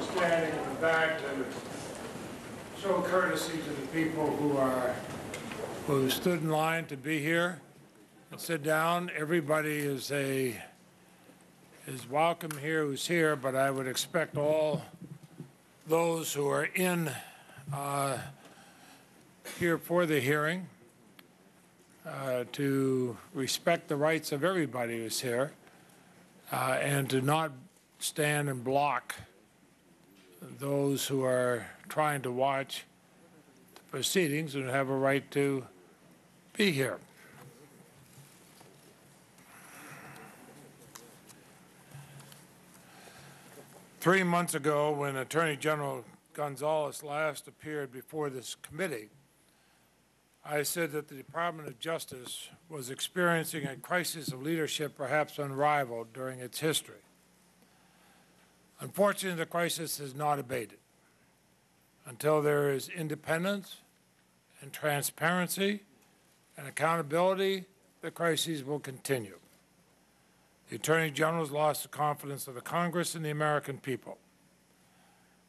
standing in the back to show courtesy to the people who stood in line to be here and sit down. Everybody is welcome here who's here, but I would expect all those who are in here for the hearing to respect the rights of everybody who's here and to not stand and block those who are trying to watch the proceedings and have a right to be here. Three months ago, when Attorney General Gonzales last appeared before this committee, I said that the Department of Justice was experiencing a crisis of leadership perhaps unrivaled during its history. Unfortunately, the crisis has not abated. Until there is independence and transparency and accountability, the crises will continue. The Attorney General has lost the confidence of the Congress and the American people.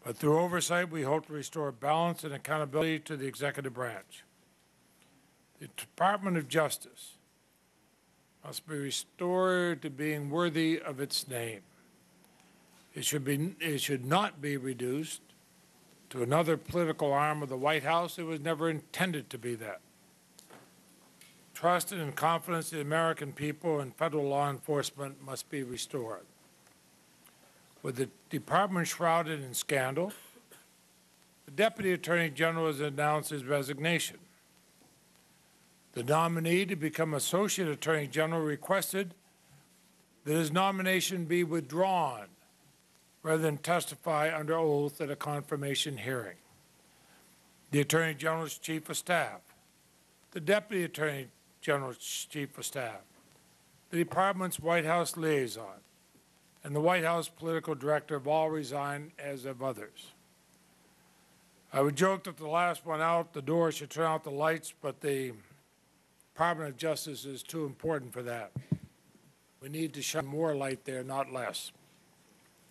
But through oversight, we hope to restore balance and accountability to the executive branch. The Department of Justice must be restored to being worthy of its name. It should not be reduced to another political arm of the White House. It was never intended to be that. Trust and confidence in the American people and federal law enforcement must be restored. With the department shrouded in scandal, the Deputy Attorney General has announced his resignation. The nominee to become Associate Attorney General requested that his nomination be withdrawn rather than testify under oath at a confirmation hearing. The Attorney General's Chief of Staff, the Deputy Attorney General's Chief of Staff, the Department's White House liaison, and the White House political director have all resigned, as have others. I would joke that the last one out the door should turn out the lights, but the Department of Justice is too important for that. We need to shine more light there, not less.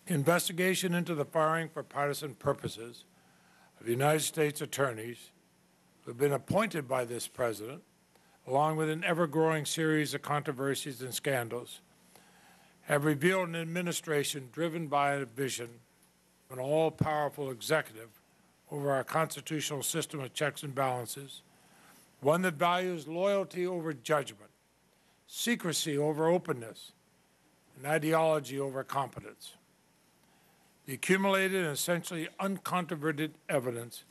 Investigation into the firing for partisan purposes of United States attorneys who have been appointed by this president, along with an ever-growing series of controversies and scandals, have revealed an administration driven by a vision of an all-powerful executive over our constitutional system of checks and balances, one that values loyalty over judgment, secrecy over openness, and ideology over competence. The accumulated and essentially uncontroverted evidence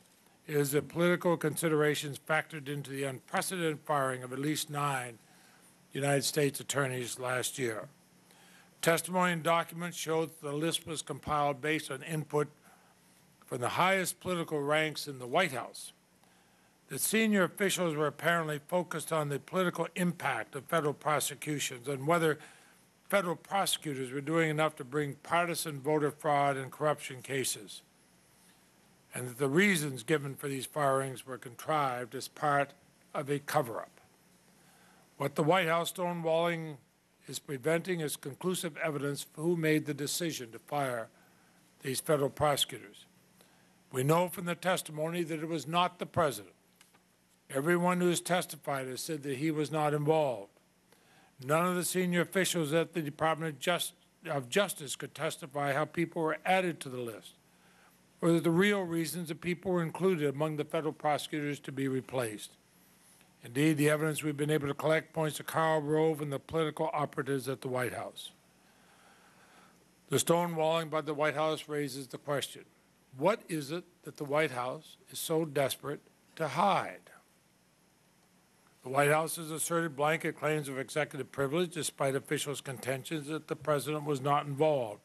is that political considerations factored into the unprecedented firing of at least 9 United States attorneys last year. Testimony and documents showed that the list was compiled based on input from the highest political ranks in the White House. The senior officials were apparently focused on the political impact of federal prosecutions and whether federal prosecutors were doing enough to bring partisan voter fraud and corruption cases, and that the reasons given for these firings were contrived as part of a cover-up. What the White House stonewalling is preventing is conclusive evidence for who made the decision to fire these federal prosecutors. We know from the testimony that it was not the president. Everyone who has testified has said that he was not involved. None of the senior officials at the Department of Justice could testify how people were added to the list, or that the real reasons that people were included among the federal prosecutors to be replaced. Indeed, the evidence we've been able to collect points to Karl Rove and the political operatives at the White House. The stonewalling by the White House raises the question, what is it that the White House is so desperate to hide? The White House has asserted blanket claims of executive privilege despite officials' contentions that the president was not involved.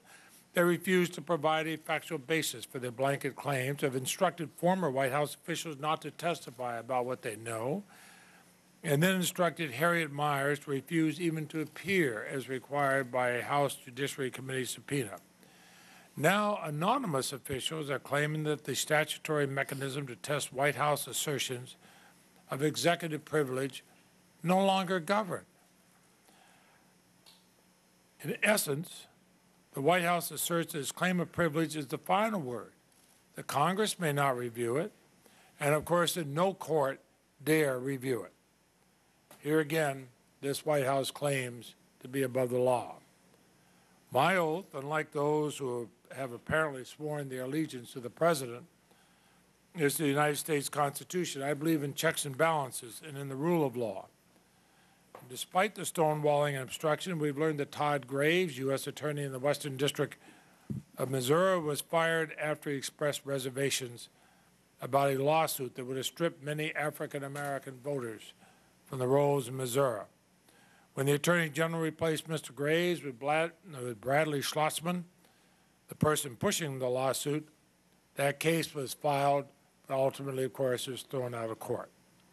They refused to provide a factual basis for their blanket claims, have instructed former White House officials not to testify about what they know, and then instructed Harriet Miers to refuse even to appear as required by a House Judiciary Committee subpoena. Now, anonymous officials are claiming that the statutory mechanism to test White House assertions of executive privilege no longer govern. In essence, The White House asserts that its claim of privilege is the final word. The Congress may not review it, and of course, that no court dare review it. Here again, this White House claims to be above the law. My oath, unlike those who have apparently sworn their allegiance to the President, is to the United States Constitution. I believe in checks and balances and in the rule of law. Despite the stonewalling and obstruction, we've learned that Todd Graves, U.S. Attorney in the Western District of Missouri, was fired after he expressed reservations about a lawsuit that would have stripped many African-American voters from the rolls in Missouri. When the Attorney General replaced Mr. Graves with Bradley Schlossman, the person pushing the lawsuit, that case was filed, but ultimately, of course, was thrown out of court.